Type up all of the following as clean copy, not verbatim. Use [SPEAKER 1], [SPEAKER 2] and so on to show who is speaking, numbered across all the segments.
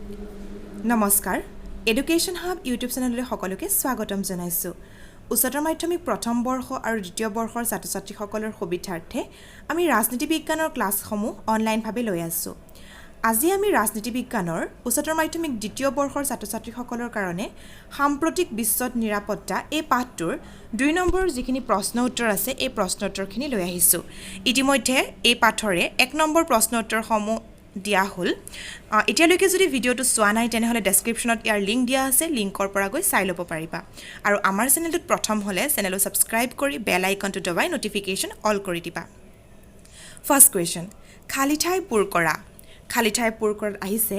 [SPEAKER 1] নমস্কাৰ education hub YouTube চেনেললৈ সকলোকে স্বাগতম জনাইছোঁ উচ্চতৰ মাধ্যমিক প্ৰথম বৰ্ষ আৰু দ্বিতীয় বৰ্ষৰ ছাত্ৰ-ছাত্ৰীসকলৰ সুবিধাৰ্থে আমি ৰাজনীতি বিজ্ঞানৰ ক্লাছসমূহ অনলাইনভাৱে লৈ আছোঁ আজি আমি ৰাজনীতি বিজ্ঞানৰ উচ্চতৰ মাধ্যমিক দ্বিতীয় বৰ্ষৰ ছাত্ৰ-ছাত্ৰীসকলৰ কাৰণে সাম্প্ৰতিক বিশ্বত নিৰাপত্তা এই পাঠটোৰ 2 নম্বৰৰ যিখিনি প্ৰশ্ন উত্তৰ আছে এই প্ৰশ্ন উত্তৰখিনি লৈ আহিছোঁ ইতিমধ্যে এই পাঠৰে 1 নম্বৰ প্ৰশ্ন উত্তৰসমূহ দিয়া হল এতিয়ালৈকে যদি ভিডিওটো চোৱা নাই তেনেহলে ডেসক্ৰিপচনত ইয়াৰ লিংক দিয়া আছে লিংকৰ পৰা গৈ চাই ল'ব পাৰিবা আৰু আমাৰ চেনেলটোত প্ৰথম হলে চেনেলটো সাবস্ক্ৰাইব কৰি বেল আইকনটো দবাই নটিফিকেশন অল কৰি দিবা ফাৰ্স্ট কোৱেশ্চন খালি ঠাই পূৰ কৰা আহিছে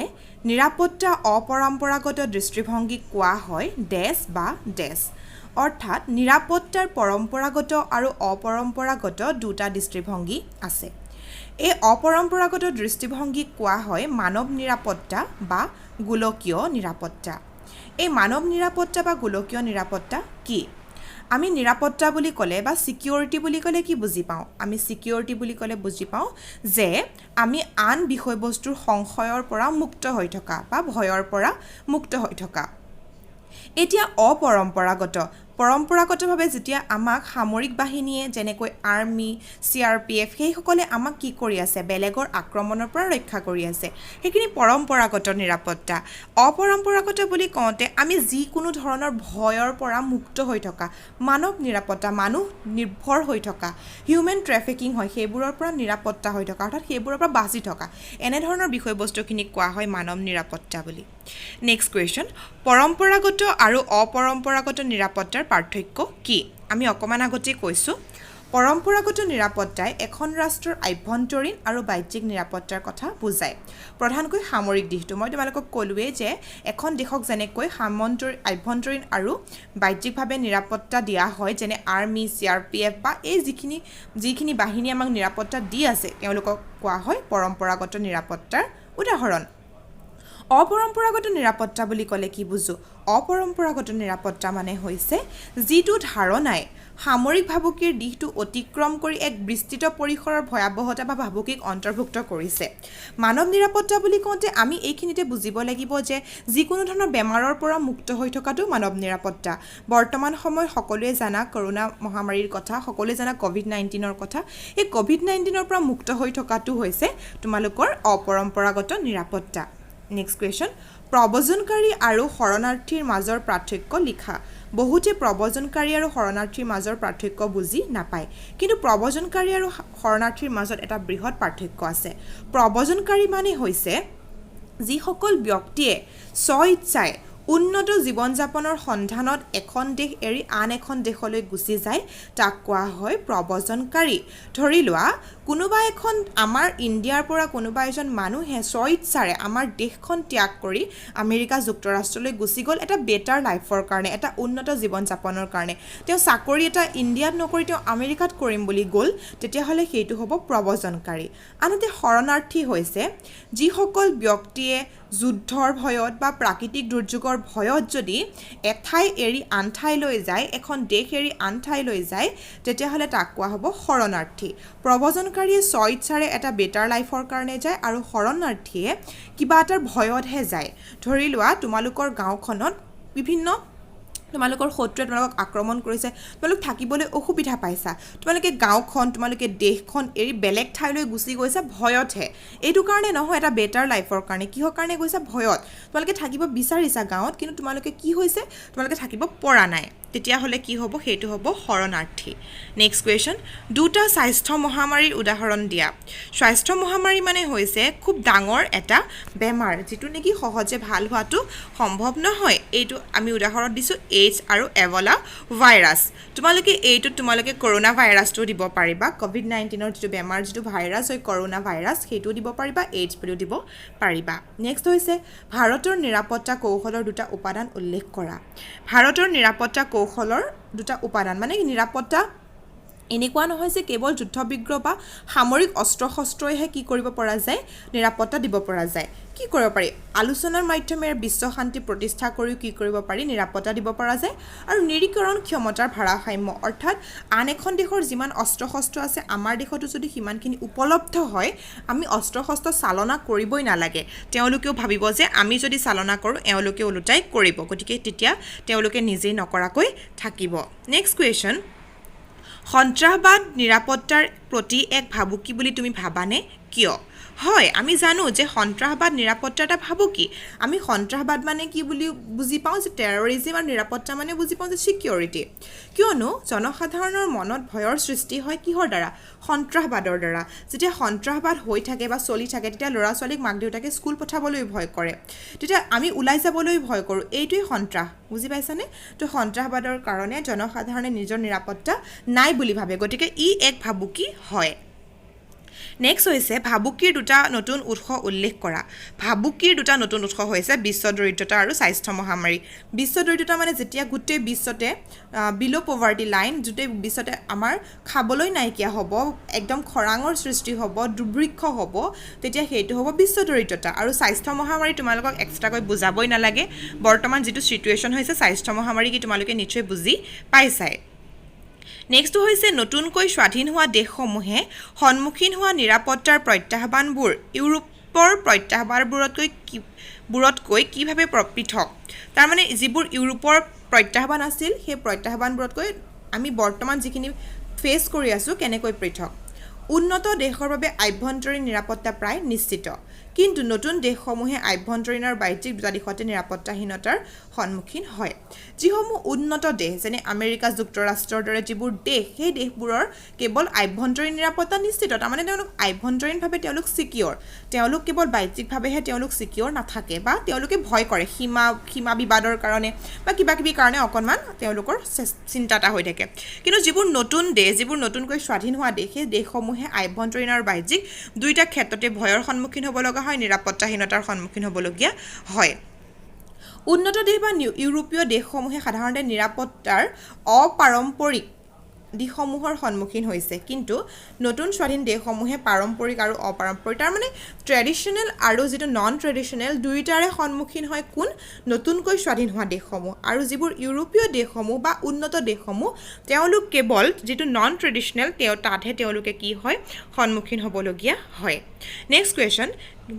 [SPEAKER 1] নিৰাপত্তা অপৰম্পৰাগত দৃষ্টিভংগী কোৱা হয় ডেছ বা ডেছ অৰ্থাৎ নিৰাপত্তাৰ পৰম্পৰাগত আৰু অপৰম্পৰাগত দুটা দৃষ্টিভংগী আছে এই অপৰম্পৰাগত দৃষ্টিভংগী কোৱা হয় মানৱ নিৰাপত্তা বা গোলকীয় নিৰাপত্তা এই মানৱ নিৰাপত্তা বা গোলকীয় নিৰাপত্তা কি আমি নিৰাপত্তা বুলি ক'লে বা সিকিউৰিটি বুলি ক'লে কি বুজি পাওঁ আমি সিকিউৰিটি বুলি ক'লে বুজি পাওঁ যে আমি আন বিষয়বস্তুৰ সংশয়ৰ পৰা মুক্ত হৈ থকা বা ভয়ৰ পৰা মুক্ত হৈ থকা এতিয়া পৰম্পৰাগতভাৱে যেতিয়া আমাক সামৰিক বাহিনীয়ে যেনেকৈ আৰ্মি CRPF সেইসকলে আমাক কি কৰি আছে বেলেগৰ আক্ৰমণৰ পৰা ৰক্ষা কৰি আছে সেইখিনি পৰম্পৰাগত নিৰাপত্তা অপৰম্পৰাগত বুলি কওঁতে আমি যিকোনো ধৰণৰ ভয়ৰ পৰা মুক্ত হৈ থকা মানৱ নিৰাপত্তা মানুহ নিৰ্ভৰ হৈ থকা হিউম্যান ট্ৰাফিকিং হয় সেইবোৰৰ পৰা নিৰাপত্তা হৈ থকা অৰ্থাৎ সেইবোৰৰ পৰা বাচি থকা এনে ধৰণৰ বিষয়বস্তুখিনি কোৱা হয় মানৱ নিৰাপত্তা বুলি নেক্সট কোৱেশ্চন পৰম্পৰাগত আৰু অপৰম্পৰাগত নিৰাপত্তাৰ পাৰ্থক্য কি আমি অকমান আগতে কৈছো পৰম্পৰাগত নিৰাপত্তাই এখন ৰাষ্ট্ৰৰ আভ্যন্তৰীণ আৰু বাহ্যিক নিৰাপত্তাৰ কথা বুজায় প্ৰধানকৈ সামৰিক দিশটো মই তোমালোকক ক'লোৱে যে এখন দেশক যেনেকৈ আভ্যন্তৰীণ আৰু বাহ্যিকভাৱে নিৰাপত্তা দিয়া হয় যেনে আৰ্মি CRPF বা এই যিখিনি বাহিনী আমাক নিৰাপত্তা দি আছে তেওঁলোকক কোৱা হয় পৰম্পৰাগত নিৰাপত্তাৰ উদাহৰণ অপৰম্পৰাগত নিৰাপত্তা বুলি ক'লে কি বুজো অপৰম্পৰাগত নিৰাপত্তা মানে হৈছে যিটো ধাৰণাই সামৰিক ভাবুকিৰ দিশটো অতিক্ৰম কৰি এক বিস্তৃত পৰিসৰৰ ভয়াবহতা বা ভাবুকিক অন্তৰ্ভুক্ত কৰিছে মানৱ নিৰাপত্তা বুলি কওঁতে আমি এইখিনিতে বুজিব লাগিব যে যিকোনো ধৰণৰ বেমাৰৰ পৰা মুক্ত হৈ থকাটো মানৱ নিৰাপত্তা বৰ্তমান সময়ত সকলোৱে জানা কৰোনা মহামাৰীৰ কথা সকলোৱে জানা কোভিড-19ৰ কথা এই কোভিড-19ৰ পৰা মুক্ত হৈ থকাটো হৈছে তোমালোকৰ অপৰম্পৰাগত নিৰাপত্তা নেক্সট কোৱেশ্চন প্ৰব্ৰজনকাৰী আৰু শৰণাৰ্থীৰ মাজৰ পাৰ্থক্য লিখা বহুতে প্ৰব্ৰজনকাৰী আৰু শৰণাৰ্থীৰ মাজৰ পাৰ্থক্য বুজি নাপায় কিন্তু প্ৰব্ৰজনকাৰী আৰু শৰণাৰ্থীৰ মাজত এটা বৃহৎ পাৰ্থক্য আছে প্ৰব্ৰজনকাৰী মানে হৈছে যিসকল ব্যক্তিয়ে স্বইচ্ছাই উন্নত জীৱন যাপনৰ সন্ধানত এখন দেশ এৰি আন এখন দেশলৈ গুচি যায় তাক কোৱা হয় প্ৰব্ৰজনকাৰী ধৰি লোৱা কোনোবা এখন আমাৰ ইণ্ডিয়াৰ পৰা কোনোবা এজন মানুহে স্বইচ্ছাৰে আমাৰ দেশখন ত্যাগ কৰি আমেৰিকা যুক্তৰাষ্ট্ৰলৈ গুচি গ'ল এটা বেটাৰ লাইফৰ কাৰণে এটা উন্নত জীৱন যাপনৰ কাৰণে তেওঁ চাকৰি এটা ইণ্ডিয়াত নকৰি তেওঁ আমেৰিকাত কৰিম বুলি গ'ল তেতিয়াহ'লে সেইটো হ'ব প্ৰব্ৰজনকাৰী আনহাতে শৰণাৰ্থী হৈছে যিসকল ব্যক্তিয়ে যুদ্ধৰ ভয়ত বা প্ৰাকৃতিক দুৰ্যোগৰ ভয়ত যদি এঠাই এৰি আন ঠাইলৈ যায় এখন দেশ এৰি আন ঠাইলৈ যায় তেতিয়াহ'লে তাক কোৱা হ'ব শৰণাৰ্থী প্ৰব্ৰজনকাৰীয়ে স্বইচ্ছাৰে এটা বেটাৰ লাইফৰ কাৰণে যায় আৰু শৰণাৰ্থীয়ে কিবা এটাৰ ভয়তহে যায় ধৰি লোৱা তোমালোকৰ গাঁওখনত বিভিন্ন তোমালোকৰ শত্ৰুৱে তোমালোকক আক্ৰমণ কৰিছে তোমালোক থাকিবলৈ অসুবিধা পাইছা তোমালোকে গাঁওখন তোমালোকে দেশখন এৰি বেলেগ ঠাইলৈ গুচি গৈছা ভয়তহে এইটো কাৰণে নহয় এটা বেটাৰ লাইফৰ কাৰণে কিহৰ কাৰণে গৈছা ভয়ত তোমালোকে থাকিব বিচাৰিছা গাঁৱত কিন্তু তোমালোকে কি হৈছে তোমালোকে থাকিব পৰা নাই তেতিয়াহ'লে কি হ'ব সেইটো হ'ব শৰণাৰ্থী নেক্সট কোৱেশ্চন দুটা স্বাস্থ্য মহামাৰীৰ উদাহৰণ দিয়া স্বাস্থ্য মহামাৰী মানে হৈছে খুব ডাঙৰ এটা বেমাৰ যিটো নেকি সহজে ভাল হোৱাটো সম্ভৱ নহয় এইটো আমি উদাহৰণ দিছো এইডছ আৰু এভলা ভাইৰাছ তোমালোকে কৰোনা ভাইৰাছটো দিব পাৰিবা কোভিড-19ৰ যিটো বেমাৰ যিটো ভাইৰাছ হয় কৰোনা ভাইৰাছ সেইটো দিব পাৰিবা এইডছ বুলিও দিব পাৰিবা নেক্সট হৈছে ভাৰতৰ নিৰাপত্তা কৌশলৰ দুটা উপাদান উল্লেখ কৰা ভাৰতৰ নিৰাপত্তা কৌশলৰ দুটা উপাদান মানে নিৰাপত্তা এনেকুৱা নহয় যে কেৱল যুদ্ধ বিগ্ৰহ বা সামৰিক অস্ত্ৰ-শস্ত্ৰইহে কি কৰিব পৰা যায় নিৰাপত্তা দিব পৰা যায় কি কৰিব পাৰি আলোচনাৰ মাধ্যমেৰে বিশ্ব শান্তি প্ৰতিষ্ঠা কৰিও কি কৰিব পাৰি নিৰাপত্তা দিব পৰা যায় আৰু নিৰীকৰণ ক্ষমতাৰ ভাৰসাম্য অৰ্থাৎ আন এখন দেশৰ যিমান অস্ত্ৰ শস্ত্ৰ আছে আমাৰ দেশতো যদি সিমানখিনি উপলব্ধ হয় আমি অস্ত্ৰ শস্ত্ৰ চালনা কৰিবই নালাগে তেওঁলোকেও ভাবিব যে আমি যদি চালনা কৰোঁ এওঁলোকে ওলোটাই কৰিব গতিকে তেতিয়া তেওঁলোকে নিজেই নকৰাকৈ থাকিব নেক্সট কুৱেশ্যন সন্ত্ৰাসবাদ নিৰাপত্তাৰ প্ৰতি এক ভাবুকি বুলি তুমি ভাবানে কিয় হয় আমি জানো যে সন্ত্ৰাসবাদ নিৰাপত্তা এটা ভাবুকি আমি সন্ত্ৰাসবাদ মানে কি বুলি বুজি পাওঁ যে টেৰৰিজম আৰু নিৰাপত্তা মানে বুজি পাওঁ যে সিকিউৰিটি কিয়নো জনসাধাৰণৰ মনত ভয়ৰ সৃষ্টি হয় কিহৰ দ্বাৰা সন্ত্ৰাসবাদৰ দ্বাৰা যেতিয়া সন্ত্ৰাসবাদ হৈ থাকে বা চলি থাকে তেতিয়া ল'ৰা ছোৱালীক মাক দেউতাকে স্কুল পঠাবলৈ ভয় কৰে তেতিয়া আমি ওলাই যাবলৈ ভয় কৰোঁ এইটোৱে সন্ত্ৰাস বুজি পাইছানে তো সন্ত্ৰাসবাদৰ কাৰণে জনসাধাৰণে নিজৰ নিৰাপত্তা নাই বুলি ভাবে গতিকে ই এক ভাবুকি হয় নেক্সট হৈছে ভাবুকিৰ দুটা নতুন উৎস উল্লেখ কৰা ভাবুকিৰ দুটা নতুন উৎস হৈছে বিশ্ব দৰিদ্ৰতা আৰু স্বাস্থ্য মহামাৰী বিশ্ব দৰিদ্ৰতা মানে যেতিয়া গোটেই বিশ্বতে বিলো পভাৰ্টি লাইন গোটেই বিশ্বতে আমাৰ খাবলৈ নাইকিয়া হ'ব একদম খৰাঙৰ সৃষ্টি হ'ব দুৰ্ভিক্ষ হ'ব তেতিয়া সেইটো হ'ব বিশ্ব দৰিদ্ৰতা আৰু স্বাস্থ্য মহামাৰী তোমালোকক এক্সট্ৰাকৈ বুজাবই নালাগে বৰ্তমান যিটো সিচুৱেশ্যন হৈছে স্বাস্থ্য মহামাৰী কি তোমালোকে নিশ্চয় বুজি পাইছাই নেক্সট হৈছে নতুনকৈ স্বাধীন হোৱা দেশসমূহে সন্মুখীন হোৱা নিৰাপত্তাৰ প্ৰত্যাহ্বানবোৰ ইউৰোপৰ প্ৰত্যাহ্বানবোৰতকৈ কিভাৱে পৃথক তাৰমানে যিবোৰ ইউৰোপৰ প্ৰত্যাহ্বান আছিল সেই প্ৰত্যাহ্বানবোৰতকৈ আমি বৰ্তমান যিখিনি ফেচ কৰি আছোঁ কেনেকৈ পৃথক উন্নত দেশৰ বাবে আভ্যন্তৰীণ নিৰাপত্তা প্ৰায় নিশ্চিত কিন্তু নতুন দেশসমূহে আভ্যন্তৰীণ আৰু বাহ্যিক দুটা দিশতে নিৰাপত্তাহীনতাৰ সন্মুখীন হয় যিসমূহ উন্নত দেশ যেনে আমেৰিকা যুক্তৰাষ্ট্ৰৰ দৰে যিবোৰ দেশ সেই দেশবোৰৰ কেৱল আভ্যন্তৰীণ নিৰাপত্তা নিশ্চিত তাৰমানে তেওঁলোক আভ্যন্তৰীণভাৱে তেওঁলোক সিকিউৰ তেওঁলোক কেৱল বাহ্যিকভাৱেহে তেওঁলোক সিকিউৰ নাথাকে বা তেওঁলোকে ভয় কৰে সীমা বিবাদৰ কাৰণে বা কিবা কিবি কাৰণে অকণমান তেওঁলোকৰ চিন্তা এটা হৈ থাকে কিন্তু যিবোৰ নতুন দেশ যিবোৰ নতুনকৈ স্বাধীন হোৱা দেশ সেই দেশসমূহে আভ্যন্তৰীণ আৰু বাহ্যিক দুইটা ক্ষেত্ৰতে ভয়ৰ সন্মুখীন হ'ব লগা হয় নিৰাপত্তাহীনতাৰ সন্মুখীন হ'বলগীয়া হয় উন্নত দেশ বা ইউৰোপীয় দেশসমূহে সাধাৰণতে নিৰাপত্তাৰ অপাৰম্পৰিক দিশসমূহৰ সন্মুখীন হৈছে কিন্তু নতুন স্বাধীন দেশসমূহে পাৰম্পৰিক আৰু অপাৰম্পৰিক তাৰ মানে ট্ৰেডিশ্যনেল আৰু যিটো নন ট্ৰেডিশ্যনেল দুয়োটাৰে সন্মুখীন হয় কোন নতুনকৈ স্বাধীন হোৱা দেশসমূহ আৰু যিবোৰ ইউৰোপীয় দেশসমূহ বা উন্নত দেশসমূহ তেওঁলোক কেৱল যিটো নন ট্ৰেডিশ্যনেল তাতহে তেওঁলোকে কি হয় সন্মুখীন হ'বলগীয়া হয় নেক্সট কুৱেশ্যন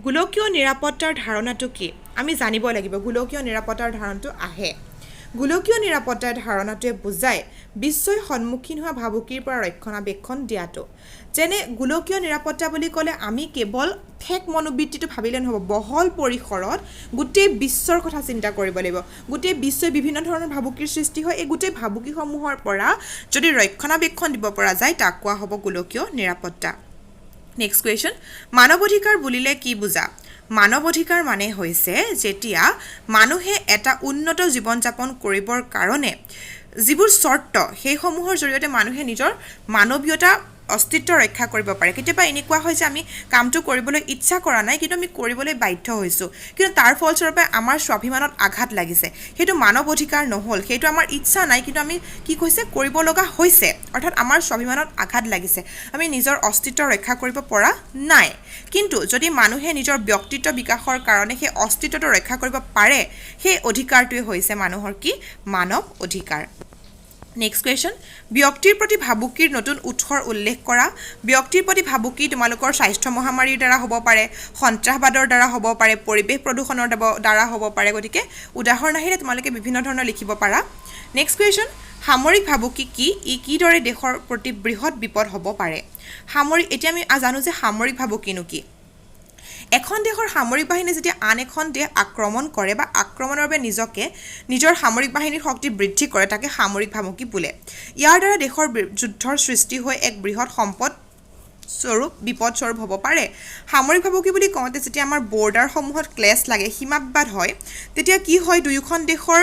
[SPEAKER 1] গোলকীয় নিৰাপত্তাৰ ধাৰণাটো কি আমি জানিব লাগিব গোলকীয় নিৰাপত্তাৰ ধাৰণাটো আহে গোলকীয় নিৰাপত্তাৰ ধাৰণাটোৱে বুজায় বিশ্বই সন্মুখীন হোৱা ভাবুকিৰ পৰা ৰক্ষণাবেক্ষণ দিয়াটো যেনে গোলকীয় নিৰাপত্তা বুলি ক'লে আমি কেৱল ঠেক মনোবৃত্তিটো ভাবিলে নহ'ব বহল পৰিসৰত গোটেই বিশ্বৰ কথা চিন্তা কৰিব লাগিব গোটেই বিশ্বই বিভিন্ন ধৰণৰ ভাবুকিৰ সৃষ্টি হয় এই গোটেই ভাবুকিসমূহৰ পৰা যদি ৰক্ষণাবেক্ষণ দিব পৰা যায় তাক কোৱা হ'ব গোলকীয় নিৰাপত্তা নেক্সট কুৱেশ্যন মানৱ অধিকাৰ বুলিলে কি বুজা মানৱ অধিকাৰ মানে হৈছে যেতিয়া মানুহে এটা উন্নত জীৱন যাপন কৰিবৰ কাৰণে যিবোৰ চৰ্ত সেইসমূহৰ জৰিয়তে মানুহে নিজৰ মানৱীয়তা অস্তিত্ব ৰক্ষা কৰিব পাৰে কেতিয়াবা এনেকুৱা হয় যে আমি কামটো কৰিবলৈ ইচ্ছা কৰা নাই কিন্তু আমি কৰিবলৈ বাধ্য হৈছোঁ কিন্তু তাৰ ফলস্বৰূপে আমাৰ স্বাভিমানত আঘাত লাগিছে সেইটো মানৱ অধিকাৰ নহ'ল সেইটো আমাৰ ইচ্ছা নাই কিন্তু আমি কি কৈছে কৰিব লগা হৈছে অৰ্থাৎ আমাৰ স্বাভিমানত আঘাত লাগিছে আমি নিজৰ অস্তিত্ব ৰক্ষা কৰিব পৰা নাই কিন্তু যদি মানুহে নিজৰ ব্যক্তিত্ব বিকাশৰ কাৰণে সেই অস্তিত্বটো ৰক্ষা কৰিব পাৰে সেই অধিকাৰটোৱে হৈছে মানুহৰ কি মানৱ অধিকাৰ নেক্সট কুৱেশ্যন ব্যক্তিৰ প্ৰতি ভাবুকিৰ নতুন উৎসৰ উল্লেখ কৰা ব্যক্তিৰ প্ৰতি ভাবুকি তোমালোকৰ স্বাস্থ্য মহামাৰীৰ দ্বাৰা হ'ব পাৰে সন্ত্ৰাসবাদৰ দ্বাৰা হ'ব পাৰে পৰিৱেশ প্ৰদূষণৰ দ্বাৰা হ'ব পাৰে গতিকে উদাহৰণ আহিলে তোমালোকে বিভিন্ন ধৰণৰ লিখিব পাৰা নেক্সট কুৱেশ্যন সামৰিক ভাবুকি কি ই কিদৰে দেশৰ প্ৰতি বৃহৎ বিপদ হ'ব পাৰে এতিয়া আমি জানো যে সামৰিক ভাবুকিনো কি এখন দেশৰ সামৰিক বাহিনী যেতিয়া আন এখন দেশ আক্ৰমণ কৰে বা আক্ৰমণৰ বাবে নিজৰ সামৰিক বাহিনীৰ শক্তি বৃদ্ধি কৰে তাকে সামৰিক ভাবুকি বোলে ইয়াৰ দ্বাৰা দেশৰ যুদ্ধৰ সৃষ্টি হৈ এক বৃহৎ বিপদ স্বৰূপ হ'ব পাৰে সামৰিক ভাবুকি বুলি কওঁতে যেতিয়া আমাৰ বৰ্ডাৰসমূহত ক্লেশ লাগে সীমা বিবাদ হয় তেতিয়া কি হয় দুয়োখন দেশৰ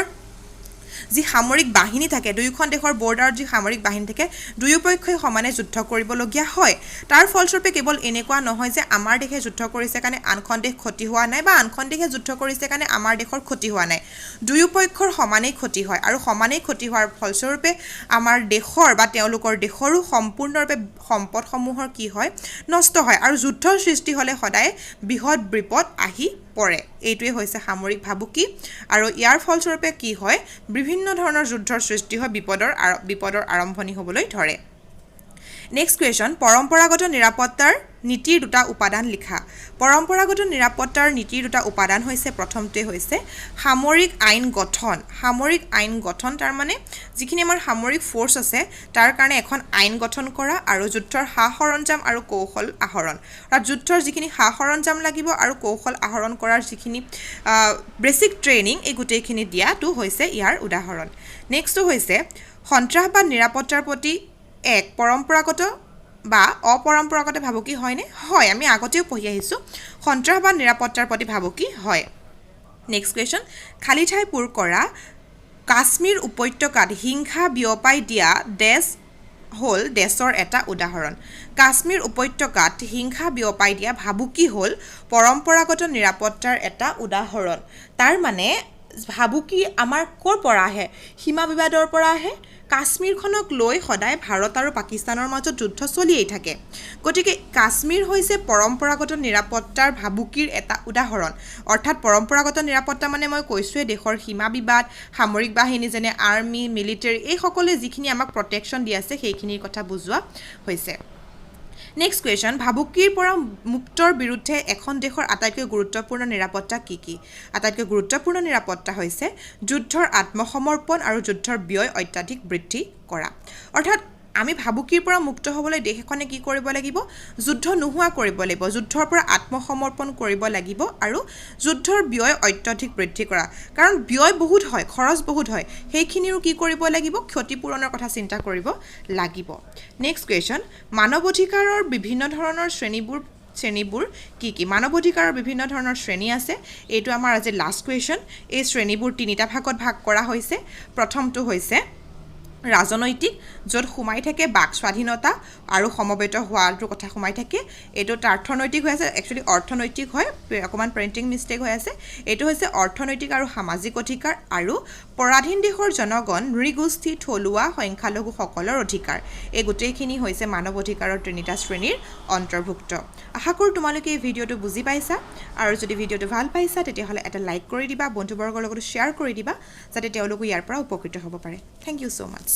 [SPEAKER 1] যি সামৰিক বাহিনী থাকে দুয়োখন দেশৰ বৰ্ডাৰত যি সামৰিক বাহিনী থাকে দুয়োপক্ষই সমানে যুদ্ধ কৰিবলগীয়া হয় তাৰ ফলস্বৰূপে কেৱল এনেকুৱা নহয় যে আমাৰ দেশে যুদ্ধ কৰিছে কাৰণে আনখন দেশ ক্ষতি হোৱা নাই বা আনখন দেশে যুদ্ধ কৰিছে কাৰণে আমাৰ দেশৰ ক্ষতি হোৱা নাই দুয়োপক্ষৰ সমানেই ক্ষতি হয় আৰু সমানেই ক্ষতি হোৱাৰ ফলস্বৰূপে আমাৰ দেশৰ বা তেওঁলোকৰ দেশৰো সম্পূৰ্ণৰূপে সম্পদসমূহৰ কি হয় নষ্ট হয় আৰু যুদ্ধৰ সৃষ্টি হ'লে সদায় বৃহৎ বিপদ আহি পৰে এইটোৱে হৈছে সামৰিক ভাবুকি আৰু ইয়াৰ ফলস্বৰূপে কি হয় বিভিন্ন ধৰণৰ যুদ্ধৰ সৃষ্টি হয় বিপদৰ আৰম্ভণি হ'বলৈ ধৰে নেক্সট কুৱেশ্যন পৰম্পৰাগত নিৰাপত্তাৰ নীতিৰ দুটা উপাদান লিখা পৰম্পৰাগত নিৰাপত্তাৰ নীতিৰ দুটা উপাদান হৈছে প্ৰথমতে হৈছে সামৰিক আইন গঠন তাৰ মানে যিখিনি আমাৰ সামৰিক ফ'ৰ্চ আছে তাৰ কাৰণে এখন আইন গঠন কৰা আৰু যুদ্ধৰ সা-সৰঞ্জাম আৰু কৌশল আহৰণ আৰু যুদ্ধৰ যিখিনি সা-সৰঞ্জাম লাগিব আৰু কৌশল আহৰণ কৰাৰ যিখিনি বেসিক ট্ৰেইনিং এই গোটেইখিনি দিয়াটো হৈছে ইয়াৰ উদাহৰণ নেক্সটটো হৈছে সন্ত্ৰাসবাদ নিৰাপত্তাৰ প্ৰতি এক পৰম্পৰাগত বা অপৰম্পৰাগত ভাবুকি হয়নে হয় আমি আগতেও পঢ়ি আহিছোঁ সন্ত্ৰাসবাদ নিৰাপত্তাৰ প্ৰতি ভাবুকি হয় নেক্সট কুৱেশ্যন খালি ঠাই পূৰ কৰা কাশ্মীৰ উপত্যকাত হিংসা বিয়পাই দিয়া দেশ হ'ল দেশৰ এটা উদাহৰণ কাশ্মীৰ উপত্যকাত হিংসা বিয়পাই দিয়া ভাবুকি হ'ল পৰম্পৰাগত নিৰাপত্তাৰ এটা উদাহৰণ তাৰ মানে ভাবুকি আমাৰ ক'ৰ পৰা আহে সীমা বিবাদৰ পৰা আহে কাশ্মীৰখনক লৈ সদায় ভাৰত আৰু পাকিস্তানৰ মাজত যুদ্ধ চলিয়েই থাকে গতিকে কাশ্মীৰ হৈছে পৰম্পৰাগত নিৰাপত্তাৰ ভাবুকিৰ এটা উদাহৰণ অৰ্থাৎ পৰম্পৰাগত নিৰাপত্তা মানে মই কৈছোঁৱে দেশৰ সীমা বিবাদ সামৰিক বাহিনী যেনে আৰ্মি মিলিটাৰী এই সকলোৱে যিখিনি আমাক প্ৰটেকশ্যন দি আছে সেইখিনিৰ কথা বুজোৱা হৈছে নেক্সট কুৱেশ্যন ভাবুকিৰ পৰা মুক্তৰ বিৰুদ্ধে এখন দেশৰ আটাইতকৈ গুৰুত্বপূৰ্ণ নিৰাপত্তা কি আটাইতকৈ গুৰুত্বপূৰ্ণ নিৰাপত্তা হৈছে যুদ্ধৰ আত্মসমৰ্পণ আৰু যুদ্ধৰ ব্যয় অত্যাধিক বৃদ্ধি কৰা অৰ্থাৎ আমি ভাবুকিৰ পৰা মুক্ত হ'বলৈ দেশ এখনে কি কৰিব লাগিব যুদ্ধ নোহোৱা কৰিব লাগিব যুদ্ধৰ পৰা আত্মসমৰ্পণ কৰিব লাগিব আৰু যুদ্ধৰ ব্যয় অত্যাধিক বৃদ্ধি কৰা কাৰণ ব্যয় বহুত হয় খৰচ বহুত হয় সেইখিনিৰো কি কৰিব লাগিব ক্ষতিপূৰণৰ কথা চিন্তা কৰিব লাগিব নেক্সট কুৱেশ্যন মানৱ অধিকাৰৰ বিভিন্ন ধৰণৰ শ্ৰেণীবোৰ কি মানৱ অধিকাৰৰ বিভিন্ন ধৰণৰ শ্ৰেণী আছে এইটো আমাৰ আজি লাষ্ট কুৱেশ্যন এই শ্ৰেণীবোৰ তিনিটা ভাগত ভাগ কৰা হৈছে প্ৰথমটো হৈছে ৰাজনৈতিক য'ত সোমাই থাকে বাক স্বাধীনতা আৰু সমবেত হোৱাটোৰ কথা সোমাই থাকে এইটোত অৰ্থনৈতিক হৈ আছে একচুৱেলি অৰ্থনৈতিক হয় অকণমান প্ৰিণ্টিং মিষ্টেক হৈ আছে এইটো হৈছে অৰ্থনৈতিক আৰু সামাজিক অধিকাৰ আৰু পৰাধীন দেশৰ জনগণ নৃগোষ্ঠী থলুৱা সংখ্যালঘুসকলৰ অধিকাৰ এই গোটেইখিনি হৈছে মানৱ অধিকাৰৰ তিনিটা শ্ৰেণীৰ অন্তৰ্ভুক্ত আশা কৰোঁ তোমালোকে এই ভিডিঅ'টো বুজি পাইছা আৰু যদি ভিডিঅ'টো ভাল পাইছা তেতিয়াহ'লে এটা লাইক কৰি দিবা বন্ধুবৰ্গৰ লগত শ্বেয়াৰ কৰি দিবা যাতে তেওঁলোকো ইয়াৰ পৰা উপকৃত হ'ব পাৰে থেংক ইউ so much